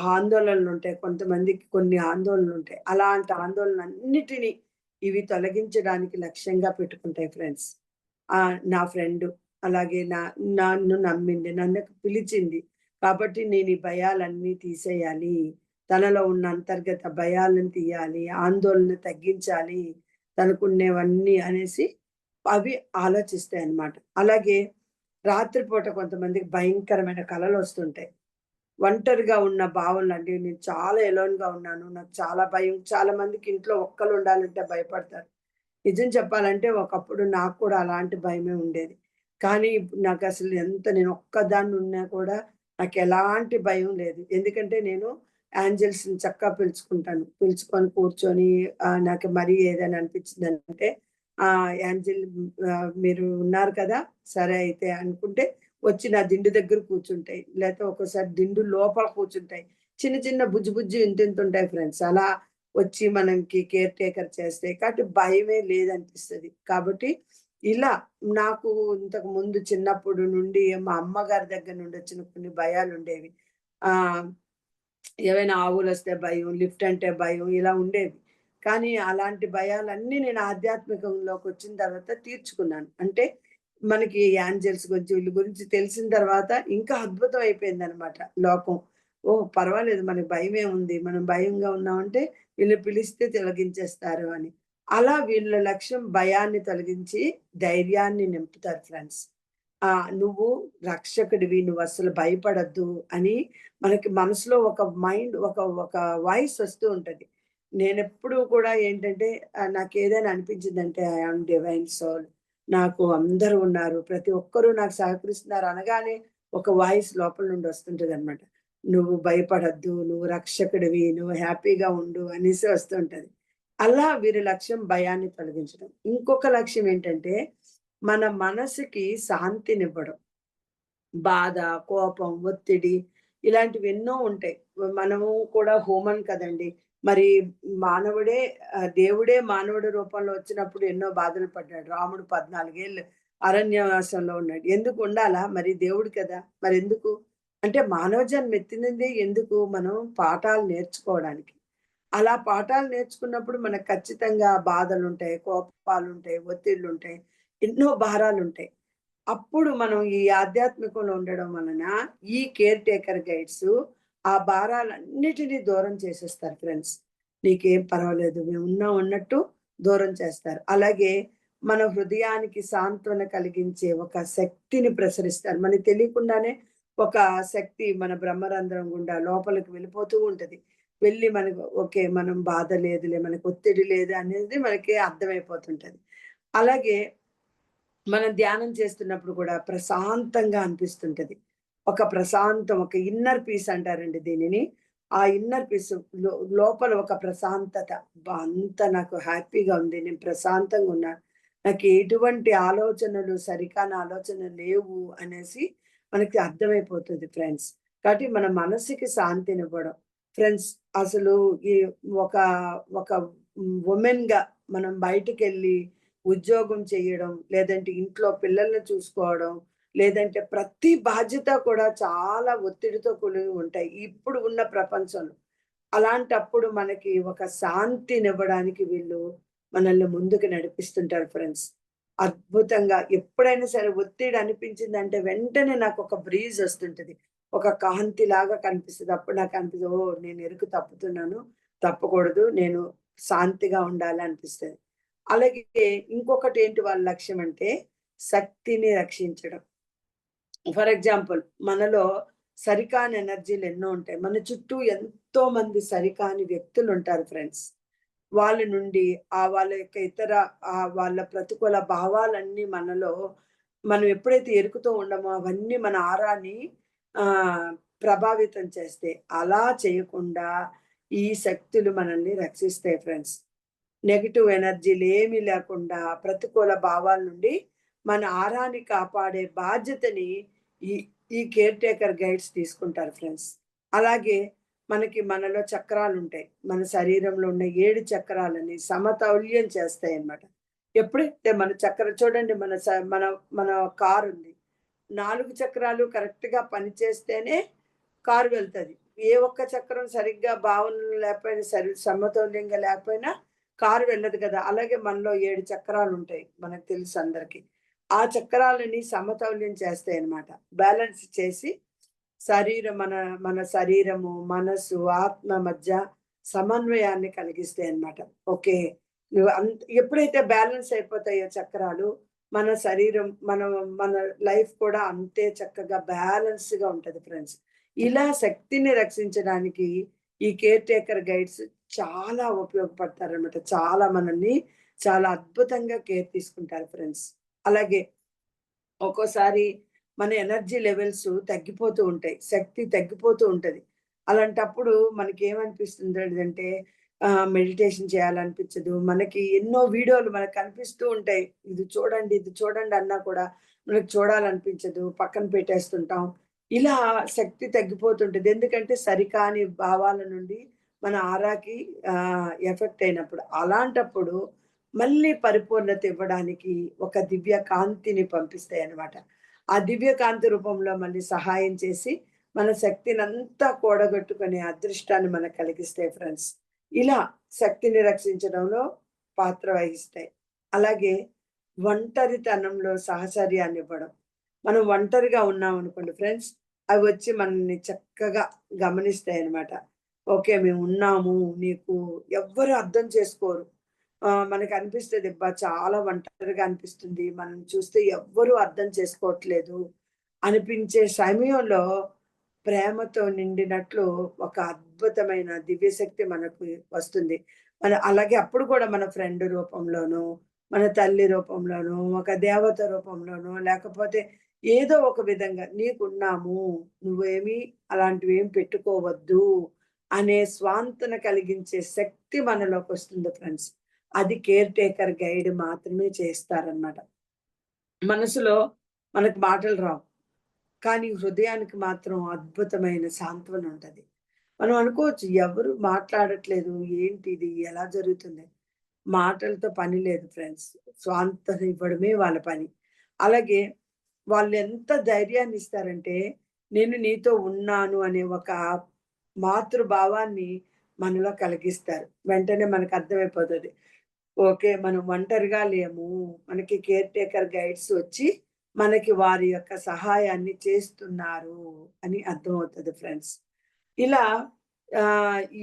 ఆందోళనలుంటాయి. కొంతమందికి కొన్ని ఆందోళనలుంటాయి. అలాంటి ఆందోళనలన్నిటిని ఇవి తొలగించడానికి లక్ష్యంగా పెట్టుకుంటాయి ఫ్రెండ్స్. నా ఫ్రెండు అలాగే నన్ను నమ్మింది. నన్ను పిలిచింది. కాబట్టి నేను ఈ భయాలన్నీ తీసేయాలి. తనలో ఉన్న అంతర్గత భయాలను తీయాలి. ఆందోళన తగ్గించాలి. తనకున్నవన్నీ అనేసి అవి ఆలోచిస్తాయన్నమాట. అలాగే రాత్రిపూట కొంతమందికి భయంకరమైన కలలొస్తుంటాయి. ఒంటరిగా ఉన్న భావనలండి. నేను చాలా ఎలోన్‌గా ఉన్నాను. నాకు చాలా భయం. చాలా మందికి ఇంట్లో ఒక్కళ్ళు ఉండాలంటే భయపడతారు. నిజం చెప్పాలంటే ఒకప్పుడు నాకు కూడా అలాంటి భయమే ఉండేది. కానీ ఇప్పుడు నాకసలు నేను ఒక్కదాన్ని ఉన్నా కూడా నాకెలాంటి భయం లేదు. ఎందుకంటే నేను ఏంజెల్స్‌ని చక్కగా పిలుచుకుంటాను. పిలుచుకొని కూర్చొని నాకు మరీ ఏదైనా అనిపించిందంటే ఏంజెల్ మీరు ఉన్నారు కదా! సరే అయితే అనుకుంటే వచ్చి నా దిండు దగ్గర కూర్చుంటాయి. లేతే ఒక్కోసారి దిండు లోపల కూర్చుంటాయి. చిన్న చిన్న బుజ్జి బుజ్జి ఇంతింతుంటాయి ఫ్రెండ్స్. అలా వచ్చి మనకి కేర్ టేకర్ చేస్తాయి. కాబట్టి భయమే లేదనిపిస్తది. కాబట్టి ఇలా నాకు ఇంతకు ముందు చిన్నప్పుడు నుండి మా అమ్మగారి దగ్గర నుండి వచ్చిన కొన్ని భయాలుండేవి. ఆహ్, ఏవైనా ఆవులొస్తే భయం, లిఫ్ట్ అంటే భయం ఇలా ఉండేవి. కానీ అలాంటి భయాలన్నీ నేను ఆధ్యాత్మికంలోకొచ్చిన తర్వాత తీర్చుకున్నాను. అంటే మనకి యాంజెల్స్ గురించి వీళ్ళ గురించి తెలిసిన తర్వాత ఇంకా అద్భుతం అయిపోయిందనమాట లోకం. ఓహ్! పర్వాలేదు మనకి భయమేముంది. మనం భయంగా ఉన్నామంటే వీళ్ళు పిలిస్తే తొలగించేస్తారు అని. అలా వీళ్ళ లక్ష్యం భయాన్ని తొలగించి ధైర్యాన్ని నింపుతారు ఫ్రెండ్స్. నువ్వు రక్షకుడివి. నువ్వసలు భయపడొద్దు అని మనకి మనసులో ఒక మైండ్ ఒక ఒక వాయిస్ వస్తూ ఉంటది. నేనెప్పుడూ కూడా ఏంటంటే నాకేదైనా అనిపించిందంటే ఐ యామ్ డివైన్ సోల్. నాకు అందరూ ఉన్నారు. ప్రతి ఒక్కరు నాకు సహకరిస్తున్నారు అనగానే ఒక వాయిస్ లోపల నుండి వస్తుంటదనమాట. నువ్వు భయపడొద్దు. నువ్వు రక్షకుడివి. నువ్వు హ్యాపీగా ఉండు అనేసి వస్తుంటది. అలా వీరి లక్ష్యం భయాన్ని తొలగించడం. ఇంకొక లక్ష్యం ఏంటంటే మన మనసుకి శాంతినివ్వడం. బాధ, కోపం, ఒత్తిడి ఇలాంటివి ఎన్నో ఉంటాయి. మనము కూడా హ్యూమన్ కదండీ! మరి దేవుడే మానవుడి రూపంలో వచ్చినప్పుడు ఎన్నో బాధలు పడ్డాడు. రాముడు 14 ఏళ్ళు అరణ్యవాసంలో ఉన్నాడు. ఎందుకు ఉండాలా? మరి దేవుడు కదా! మరెందుకు? అంటే మానవ జన్మ ఎత్తినదే ఎందుకు? మనం పాఠాలు నేర్చుకోవడానికి. అలా పాఠాలు నేర్చుకున్నప్పుడు మనకు ఖచ్చితంగా బాధలుంటాయి, కోపాలుంటాయి, ఒత్తిళ్ళుంటాయి, ఎన్నో భారాలుంటాయి. అప్పుడు మనం ఈ ఆధ్యాత్మికంలో ఉండడం వలన ఈ కేర్ టేకర్ గైడ్స్ ఆ భారాలన్నిటిని దూరం చేసేస్తారు ఫ్రెండ్స్. నీకేం పర్వాలేదు మేమున్నాం అన్నట్టు దూరం చేస్తారు. అలాగే మన హృదయానికి సాంత్వన కలిగించే ఒక శక్తిని ప్రసరిస్తారు. మనకు తెలియకుండానే ఒక శక్తి మన బ్రహ్మరంధ్రం గుండా లోపలికి వెళ్ళిపోతూ ఉంటది. వెళ్ళి మనకు ఓకే. మనం బాధ లేదులే, మనకు ఒత్తిడి లేదు అనేది మనకి అర్థమైపోతుంటది. అలాగే మనం ధ్యానం చేస్తున్నప్పుడు కూడా ప్రశాంతంగా అనిపిస్తుంటది. ఒక ప్రశాంతం, ఒక ఇన్నర్ పీస్ అంటారండి దీనిని. ఆ ఇన్నర్ పీస్ లోపల ఒక ప్రశాంతత. అబ్బా! అంత నాకు హ్యాపీగా ఉంది. నేను ప్రశాంతంగా ఉన్నాను. నాకు ఎటువంటి ఆలోచనలు, సరికాని ఆలోచనలు లేవు అనేసి మనకి అర్థమైపోతది ఫ్రెండ్స్. కాబట్టి మన మనసుకి శాంతినివ్వడం. ఫ్రెండ్స్ అసలు ఈ ఒక ఒక వుమెన్‌గా మనం బయటికెళ్ళి ఉద్యోగం చేయడం, లేదంటే ఇంట్లో పిల్లల్ని చూసుకోవడం, లేదంటే ప్రతి బాధ్యత కూడా చాలా ఒత్తిడితో కూడినవి ఉంటాయి. ఇప్పుడు ఉన్న ప్రపంచంలో. అలాంటప్పుడు మనకి ఒక శాంతినివ్వడానికి వీళ్ళు మనల్ని ముందుకు నడిపిస్తుంటారు ఫ్రెండ్స్. అద్భుతంగా ఎప్పుడైనా సరే ఒత్తిడి అనిపించిందంటే వెంటనే నాకొక బ్రీజ్ ఒస్తుంటది. ఒక కాంతిలాగా కనిపిస్తది. అప్పుడు నాకనిపిస్తది ఓహ్! నేను ఇరుకు తప్పుతున్నాను. తప్పకూడదు. నేను శాంతిగా ఉండాలి అనిపిస్తది. అలాగే ఇంకొకటేంటి వాళ్ళ లక్ష్యం అంటే శక్తిని రక్షించడం. ఫర్ ఎగ్జాంపుల్ మనలో సరికాని ఎనర్జీలు ఎన్నో ఉంటాయి. మన చుట్టూ ఎంతో మంది సరికాని వ్యక్తులుంటారు ఫ్రెండ్స్. వాళ్ళ నుండి వాళ్ళ యొక్క ఇతర వాళ్ళ ప్రతికూల భావాలన్నీ మనలో మనం ఎప్పుడైతే ఎరుకుతూ ఉండమో అవన్నీ మన ఆరాని ఆహ్, ప్రభావితం చేస్తాయి. అలా చేయకుండా ఈ శక్తులు మనల్ని రక్షిస్తాయి ఫ్రెండ్స్. నెగెటివ్ ఎనర్జీలేమీ లేకుండా ప్రతికూల భావాల నుండి మన ఆరాన్ని కాపాడే బాధ్యతని ఈ ఈ కేర్ టేకర్ గైడ్స్ తీసుకుంటారు ఫ్రెండ్స్. అలాగే మనలో చక్రాలుంటాయి. మన శరీరంలో ఉన్న 7 చక్రాలని సమతౌల్యం చేస్తాయన్నమాట. ఎప్పుడైతే మన చక్రం చూడండి, మన మన కారుంది. 4 చక్రాలు కరెక్ట్‌గా పనిచేస్తేనే కారు వెళ్తది. ఏ ఒక్క చక్రం సరిగ్గా భావనలు లేకపోయినా, సమతౌల్యంగా లేకపోయినా కారు వెళ్ళదు కదా! అలాగే మనలో 7 చక్రాలుంటాయి. మనకు తెలుసు అందరికి. ఆ చక్రాలని సమతౌల్యం చేస్తాయన్నమాట. బ్యాలెన్స్ చేసి మన మన శరీరము, మనసు, ఆత్మ మధ్య సమన్వయాన్ని కలిగిస్తాయన్నమాట. ఓకే. ఎప్పుడైతే బ్యాలెన్స్ అయిపోతాయో చక్రాలు, మన శరీరం, మన లైఫ్ కూడా అంతే చక్కగా బ్యాలెన్స్‌గా ఉంటది ఫ్రెండ్స్. ఇలా శక్తిని రక్షించడానికి ఈ కేర్ టేకర్ గైడ్స్ చాలా ఉపయోగపడతారనమాట. మనల్ని చాలా అద్భుతంగా కేర్ తీసుకుంటారు ఫ్రెండ్స్. అలాగే ఒక్కోసారి మన ఎనర్జీ లెవెల్స్ తగ్గిపోతూ ఉంటాయి. శక్తి తగ్గిపోతూ ఉంటది. అలాంటప్పుడు మనకేమనిపిస్తుందంటే మెడిటేషన్ చేయాలనిపించదు. మనకి ఎన్నో వీడియోలు మనకు కనిపిస్తూ ఉంటాయి. ఇది చూడండి, ఇది చూడండి అన్నా కూడా మనకు చూడాలనిపించదు. పక్కన పెట్టేస్తుంటాం. ఇలా శక్తి తగ్గిపోతుంటది. ఎందుకంటే సరికాని భావాల నుండి మన ఆరాకి ఎఫెక్ట్ అయినప్పుడు. అలాంటప్పుడు మళ్ళీ పరిపూర్ణత ఇవ్వడానికి ఒక దివ్య కాంతిని పంపిస్తాయన్నమాట. ఆ దివ్య కాంతి రూపంలో మళ్ళీ సహాయం చేసి, మన శక్తినంతా కూడగట్టుకునే అదృష్టాన్ని మనకు కలిగిస్తాయి ఫ్రెండ్స్. ఇలా శక్తిని రక్షించడంలో పాత్ర వహిస్తాయి. అలాగే ఒంటరితనంలో సహచర్యాన్నివ్వడం. మనం ఒంటరిగా ఉన్నామనుకోండి ఫ్రెండ్స్, అవి వచ్చి మనల్ని చక్కగా గమనిస్తాయన్నమాట. ఓకే. మేమున్నాము. నీకు ఎవ్వరు అర్థం చేసుకోరు. మనకనిపిస్తది అబ్బా! చాలా ఒంటరిగా అనిపిస్తుంది. మనల్ని చూస్తే ఎవ్వరు అర్థం చేసుకోవట్లేదు అనిపించే సమయంలో ప్రేమతో నిండినట్లు ఒక అద్భుతమైన దివ్యశక్తి మనకు వస్తుంది. అలాగే అప్పుడు కూడా మన ఫ్రెండ్ రూపంలోనో, మన తల్లి రూపంలోనో, ఒక దేవత రూపంలోనో, లేకపోతే ఏదో ఒక విధంగా నీకున్నాము. నువ్వేమి అలాంటివేమి పెట్టుకోవద్దు అనే స్వాంతన కలిగించే శక్తి మనలోకొస్తుంది ఫ్రెండ్స్. అది కేర్ టేకర్ గైడ్ మాత్రమే చేస్తారనమాట. మనసులో మనకు మాటలు రావు. కానీ హృదయానికి మాత్రం అద్భుతమైన సాంత్వన ఉంటది. మనం అనుకోవచ్చు ఎవరు మాట్లాడట్లేదు, ఏంటిది? ఎలా జరుగుతుంది? మాటలతో పని లేదు ఫ్రెండ్స్. స్వాంతన ఇవ్వడమే వాళ్ళ పని. అలాగే వాళ్ళెంత ధైర్యాన్నిస్తారంటే, నేను నీతో ఉన్నాను అనే ఒక మాతృభావాన్ని మనలో కలిగిస్తారు. వెంటనే మనకర్థమైపోతది. ఓకే. మనం ఒంటరిగా లేము. మనకి కేర్ టేకర్ గైడ్స్ వచ్చి, మనకి వారి యొక్క సహాయాన్ని చేస్తున్నారు అని అర్థమవుతది ఫ్రెండ్స్. ఇలా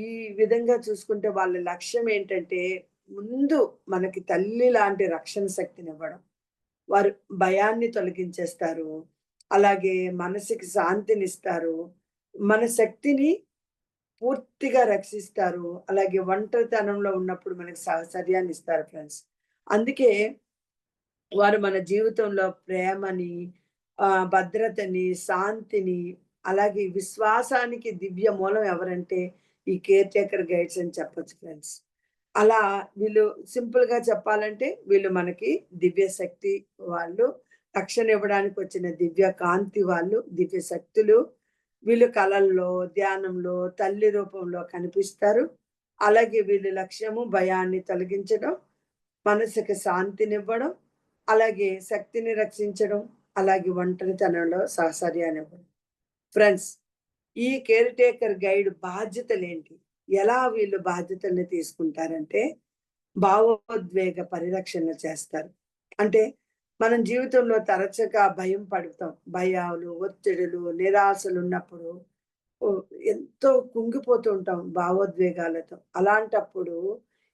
ఈ విధంగా చూసుకుంటే వాళ్ళ లక్ష్యం ఏంటంటే, ముందు మనకి తల్లి లాంటి రక్షణ శక్తినివ్వడం. వారు భయాన్ని తొలగించేస్తారు. అలాగే మనసుకి శాంతినిస్తారు. మన శక్తిని పూర్తిగా రక్షిస్తారు. అలాగే ఒంటరితనంలో ఉన్నప్పుడు మనకు సహచర్యాన్ని ఇస్తారు ఫ్రెండ్స్. అందుకే వారు మన జీవితంలో ప్రేమని, భద్రతని, శాంతిని, అలాగే విశ్వాసానికి దివ్య మూలం ఎవరంటే ఈ కేర్ టేకర్ గైడ్స్ అని చెప్పొచ్చు ఫ్రెండ్స్. అలా వీళ్ళు సింపుల్‌గా చెప్పాలంటే వీళ్ళు మనకి దివ్య శక్తి వాళ్ళు, రక్షణ ఇవ్వడానికి వచ్చిన దివ్య కాంతి వాళ్ళు, దివ్య శక్తులు. వీళ్ళు కలల్లో, ధ్యానంలో, తల్లి రూపంలో కనిపిస్తారు. అలాగే వీళ్ళ లక్ష్యము భయాన్ని తొలగించడం, మనసుకి శాంతినివ్వడం, అలాగే శక్తిని రక్షించడం, అలాగే ఒంటరితనంలో సహచర్యాన్నివ్వడం. ఫ్రెండ్స్, ఈ కేర్ టేకర్ గైడ్ బాధ్యతలేంటి? ఎలా వీళ్ళు బాధ్యతల్ని తీసుకుంటారంటే, భావోద్వేగ పరిరక్షణ చేస్తారు. అంటే మనం జీవితంలో తరచుగా భయం పడుతాం. భయాలు, ఒత్తిడులు, నిరాశలున్నప్పుడు ఓహ్! ఎంతో కుంగిపోతూ ఉంటాం భావోద్వేగాలతో. అలాంటప్పుడు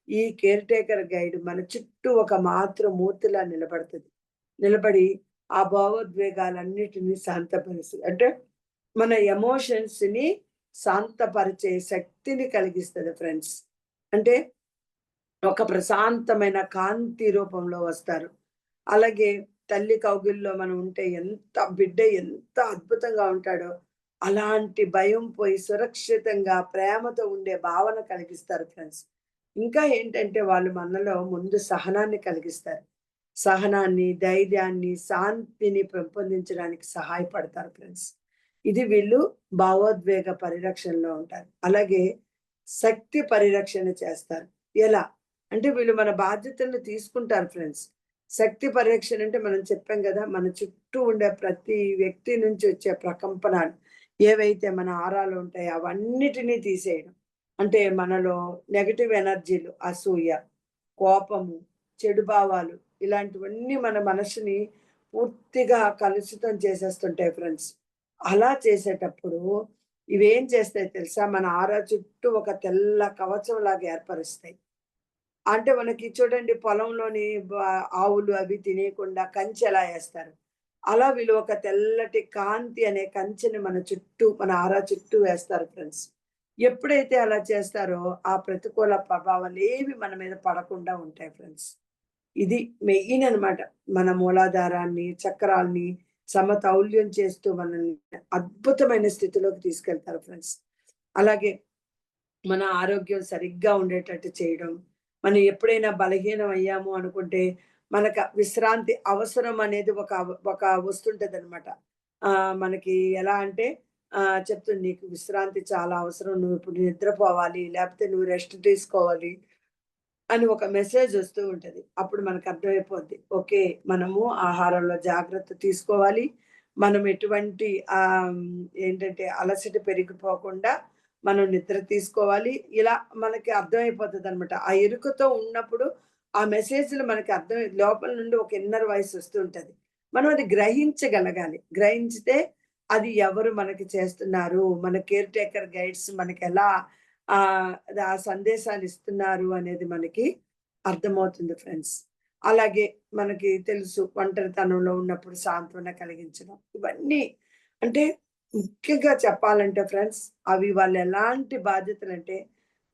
ఈ కేర్ టేకర్ గైడ్ మన చుట్టూ ఒక మాతృమూర్తిలా నిలబడతది. నిలబడి ఆ భావోద్వేగాలన్నిటిని శాంతపరుస్తది. అంటే మన ఎమోషన్స్‌ని శాంతపరిచే శక్తిని కలిగిస్తది ఫ్రెండ్స్. అంటే ఒక ప్రశాంతమైన కాంతి రూపంలో వస్తారు. అలాగే తల్లి కౌగిల్లో మనం ఉంటే బిడ్డ ఎంత అద్భుతంగా ఉంటాడో, అలాంటి భయం పోయి సురక్షితంగా ప్రేమతో ఉండే భావన కలిగిస్తారు ఫ్రెండ్స్. ఇంకా ఏంటంటే వాళ్ళు మనలో ముందు సహనాన్ని కలిగిస్తారు. సహనాన్ని, ధైర్యాన్ని, శాంతిని పెంపొందించడానికి సహాయపడతారు ఫ్రెండ్స్. ఇది వీళ్ళు భావోద్వేగ పరిరక్షణలో ఉంటారు. అలాగే శక్తి పరిరక్షణ చేస్తారు. ఎలా? అంటే వీళ్ళు మన బాధ్యతలను తీసుకుంటారు ఫ్రెండ్స్. శక్తి పరిరక్షణ అంటే మనం చెప్పాం గదా! మన చుట్టూ ఉండే ప్రతి వ్యక్తి నుంచి వచ్చే ప్రకంపనలు ఏవైతే మన ఆరాలో ఉంటాయో అవన్నిటిని తీసేయడం. అంటే మనలో నెగెటివ్ ఎనర్జీలు, అసూయ, కోపము, చెడు భావాలు ఇలాంటివన్నీ మన మనసుని పూర్తిగా కలుషితం చేసేస్తుంటాయి ఫ్రెండ్స్. అలా చేసేటప్పుడు ఇవేం చేస్తాయి తెలుసా? మన ఆరా చుట్టూ ఒక తెల్ల కవచంలాగా ఏర్పరుస్తాయి. అంటే మనకి చూడండి పొలంలోని ఆవులు అవి తినేయకుండా కంచె ఎలా ఏస్తారు. అలా వీళ్ళు ఒక తెల్లటి కాంతి అనే కంచెని మన చుట్టూ, మన ఆరా చుట్టూ వేస్తారు ఫ్రెండ్స్. ఎప్పుడైతే అలా చేస్తారో ఆ ప్రతికూల ప్రభావాలేవి మన మీద పడకుండా ఉంటాయి ఫ్రెండ్స్. ఇది మెయిన్ అన్నమాట. మన మూలాధారాన్ని, చక్రాల్ని సమతౌల్యం చేస్తూ మనల్ని అద్భుతమైన స్థితిలోకి తీసుకెళ్తారు ఫ్రెండ్స్. అలాగే మన ఆరోగ్యం సరిగ్గా ఉండేటట్టు చేయడం. మనం ఎప్పుడైనా బలహీనం అయ్యాము అనుకుంటే, మనకు విశ్రాంతి అవసరం అనేది ఒక వస్తుంటదనమాట. మనకి ఎలా అంటే చెప్తుంది నీకు విశ్రాంతి చాలా అవసరం. నువ్వు ఇప్పుడు నిద్రపోవాలి, లేకపోతే నువ్వు రెస్ట్ తీసుకోవాలి అని ఒక మెసేజ్ వస్తూ ఉంటది. అప్పుడు మనకు అర్థమైపోద్ది. ఓకే. మనము ఆహారంలో జాగ్రత్త తీసుకోవాలి. మనం ఎటువంటి ఏంటంటే అలసట పెరిగిపోకుండా మనం నిద్ర తీసుకోవాలి. ఇలా మనకి అర్థమైపోతదనమాట. ఆ ఎరుకతో ఉన్నప్పుడు ఆ మెసేజ్‌లు మనకి లోపల నుండి ఒక ఇన్నర్ వాయిస్ వస్తూ ఉంటది. మనం అది గ్రహించగలగాలి. గ్రహించితే అది ఎవరు మనకి చేస్తున్నారు, మన కేర్ టేకర్ గైడ్స్ మనకెలా ఆ సందేశాలు ఇస్తున్నారు అనేది మనకి అర్థమవుతుంది ఫ్రెండ్స్. అలాగే మనకి తెలుసు ఒంటరితనంలో ఉన్నప్పుడు సాంత్వన కలిగించడం. ఇవన్నీ అంటే ముఖ్యంగా చెప్పాలంటే ఫ్రెండ్స్ అవి వాళ్ళెలాంటి బాధ్యతలంటే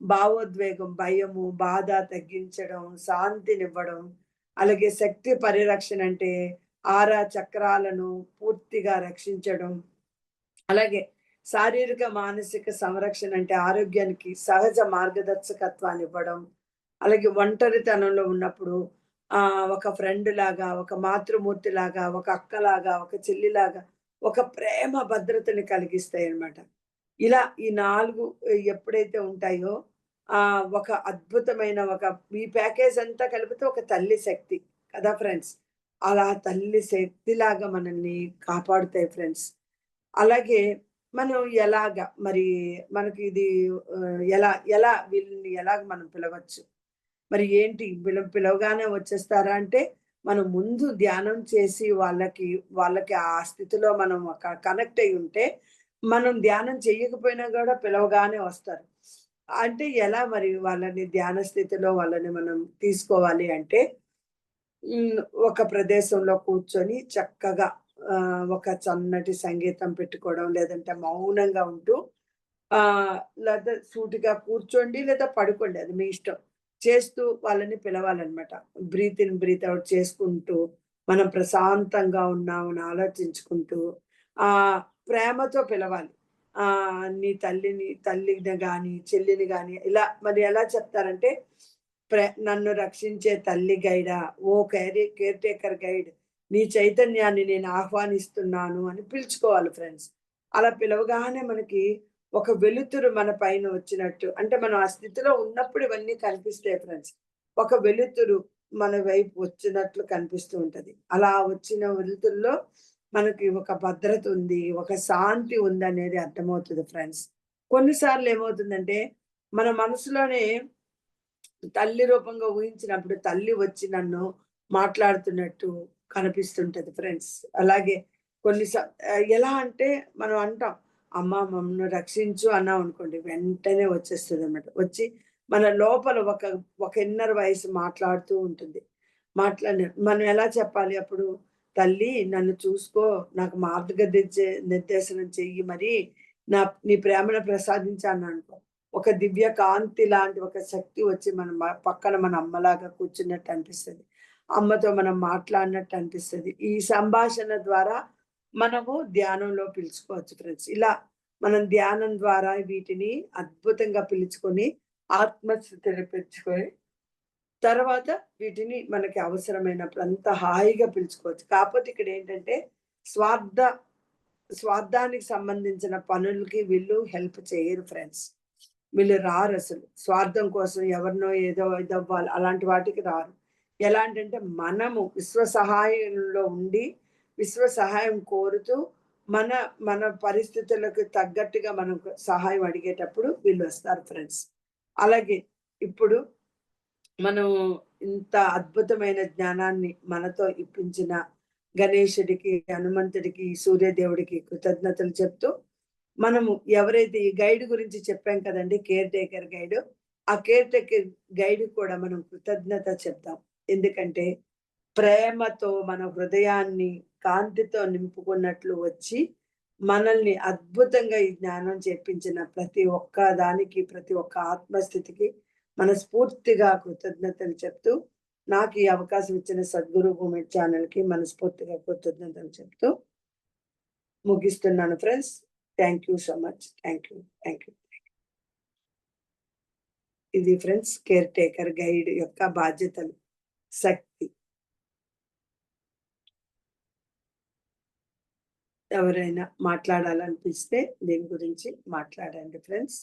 భావోద్వేగం, భయము, బాధ తగ్గించడం, శాంతినివ్వడం, అలాగే శక్తి పరిరక్షణ అంటే ఆరా చక్రాలను పూర్తిగా రక్షించడం. అలాగే శారీరక, మానసిక సంరక్షణ అంటే ఆరోగ్యానికి సహజ మార్గదర్శకత్వాన్ని ఇవ్వడం. అలాగే ఒంటరితనంలో ఉన్నప్పుడు ఒక ఫ్రెండ్ లాగా, ఒక మాతృమూర్తిలాగా, ఒక అక్కలాగా, ఒక చెల్లిలాగా, ఒక ప్రేమ భద్రతని కలిగిస్తాయన్నమాట. ఇలా ఈ 4 ఎప్పుడైతే ఉంటాయో ఒక అద్భుతమైన ఈ ప్యాకేజ్ అంతా కలిపితే ఒక తల్లి శక్తి కదా ఫ్రెండ్స్. అలా తల్లి శక్తిలాగా మనల్ని కాపాడుతాయి ఫ్రెండ్స్. అలాగే మనం ఎలాగా మరి మనకి ఇది ఎలా ఎలా వీళ్ళని ఎలాగ మనం పిలవచ్చు? మరి ఏంటి పిలవగానే వచ్చేస్తారా అంటే, మనం ముందు ధ్యానం చేసి వాళ్ళకి ఆ స్థితిలో మనం కనెక్ట్ అయ్యి ఉంటే, మనం ధ్యానం చెయ్యకపోయినా గూడా పిలవగానే వస్తారు. అంటే ఎలా మరి వాళ్ళని ధ్యాన స్థితిలో వాళ్ళని మనం తీసుకోవాలి అంటే ఒక ప్రదేశంలో కూర్చొని చక్కగా ఒక చన్నటి సంగీతం పెట్టుకోవడం, లేదంటే మౌనంగా ఉంటూ లేదా సూటిగా కూర్చోండి లేదా పడుకోండి అది మీ ఇష్టం. చేస్తూ వాళ్ళని పిలవాలనమాట. బ్రీత్ ఇన్, బ్రీత్ ఔట్ చేసుకుంటూ, మనం ప్రశాంతంగా ఉన్నామని ఆలోచించుకుంటూ, ఆహ్, ప్రేమతో పిలవాలి. తల్లిని గాని, చెల్లిని గాని ఇలా మరి ఎలా చెప్తారంటే నన్ను రక్షించే తల్లి గైడా, ఓ కేర్ టేకర్ గైడ్, నీ చైతన్యాన్ని నేను ఆహ్వానిస్తున్నాను అని పిలుచుకోవాలి ఫ్రెండ్స్. అలా పిలవగానే మనకి ఒక వెలుతురు మన పైన వచ్చినట్టు అంటే మనం ఆ స్థితిలో ఉన్నప్పుడు ఇవన్నీ కనిపిస్తాయి ఫ్రెండ్స్. ఒక వెలుతురు మన వైపు వచ్చినట్లు కనిపిస్తూ ఉంటది. అలా వచ్చిన వెలుతురులో మనకి ఒక భద్రత ఉంది, ఒక శాంతి ఉందనేది అర్థమవుతది ఫ్రెండ్స్. కొన్నిసార్లు ఏమవుతుందంటే మన మనసులోనే తల్లి రూపంగా ఊహించినప్పుడు తల్లి వచ్చి నన్ను మాట్లాడుతున్నట్టు కనిపిస్తుంటది ఫ్రెండ్స్. అలాగే ఎలా అంటే మనం అంటాం, "అమ్మ మమ్మల్ని రక్షించు" అన్నామనుకోండి వెంటనే వచ్చేస్తదనమాట. వచ్చి మన లోపల ఒక ఇన్నర్ వాయిస్ మాట్లాడుతూ ఉంటుంది. మనం ఎలా చెప్పాలి అప్పుడు? "తల్లి నన్ను చూసుకో, నాకు నిర్దేశనం చెయ్యి మరి, నీ ప్రేమను ప్రసాదించు" అన్నాననుకో ఒక దివ్య కాంతి లాంటి ఒక శక్తి వచ్చి పక్కన మన అమ్మలాగా కూర్చున్నట్టు అనిపిస్తది. అమ్మతో మనం మాట్లాడినట్టు అనిపిస్తది. ఈ సంభాషణ ద్వారా మనము ధ్యానంలో పిలుచుకోవచ్చు ఫ్రెండ్స్. ఇలా మనం ధ్యానం ద్వారా వీటిని అద్భుతంగా పిలుచుకొని ఆత్మస్థితిని పెంచుకొని తర్వాత వీటిని మనకి అవసరమైనప్పుడు అంత హాయిగా పిలుచుకోవచ్చు. కాపోతే ఇక్కడేంటంటే స్వార్థ స్వార్థానికి సంబంధించిన పనులకి వీళ్ళు హెల్ప్ చేయరు ఫ్రెండ్స్. వీళ్ళు రారసలు. స్వార్థం కోసం ఎవరినో ఏదో ఇదవ్వాలి అలాంటి వాటికి రారు. ఎలాంటంటే మనము విశ్వ సహాయంలో ఉండి, విశ్వ సహాయం కోరుతూ మన మన పరిస్థితులకు తగ్గట్టుగా మనం సహాయం అడిగేటప్పుడు వీళ్ళొస్తారు ఫ్రెండ్స్. అలాగే ఇప్పుడు మనం ఇంత అద్భుతమైన జ్ఞానాన్ని మనతో ఇప్పించిన గణేశుడికి, హనుమంతుడికి, సూర్యదేవుడికి కృతజ్ఞతలు చెప్తూ, మనము ఎవరైతే ఈ గైడ్ గురించి చెప్పాం కదండీ! Care taker guide. ఆ కేర్ టేకర్ గైడ్‌కి కూడా మనం కృతజ్ఞత చెప్దాం. ఎందుకంటే, ప్రేమతో మన హృదయాన్ని కాంతితో నింపుకున్నట్లు వచ్చి, మనల్ని అద్భుతంగా ఈ జ్ఞానం చేపించిన ప్రతి ఒక్క దానికి, ప్రతి ఒక్క ఆత్మస్థితికి మనస్ఫూర్తిగా కృతజ్ఞతలు చెప్తూ, నాకు ఈ అవకాశం ఇచ్చిన సద్గురు భూమి ఛానెల్‌కి మనస్ఫూర్తిగా కృతజ్ఞతలు చెప్తూ ముగిస్తున్నాను friends. Thank you so much. Thank you. Thank you. ఇది ఫ్రెండ్స్ కేర్ టేకర్ గైడ్ యొక్క బాధ్యతలు. శక్తి. ఎవరైనా మాట్లాడాలనిపిస్తే దీని గురించి మాట్లాడండి ఫ్రెండ్స్.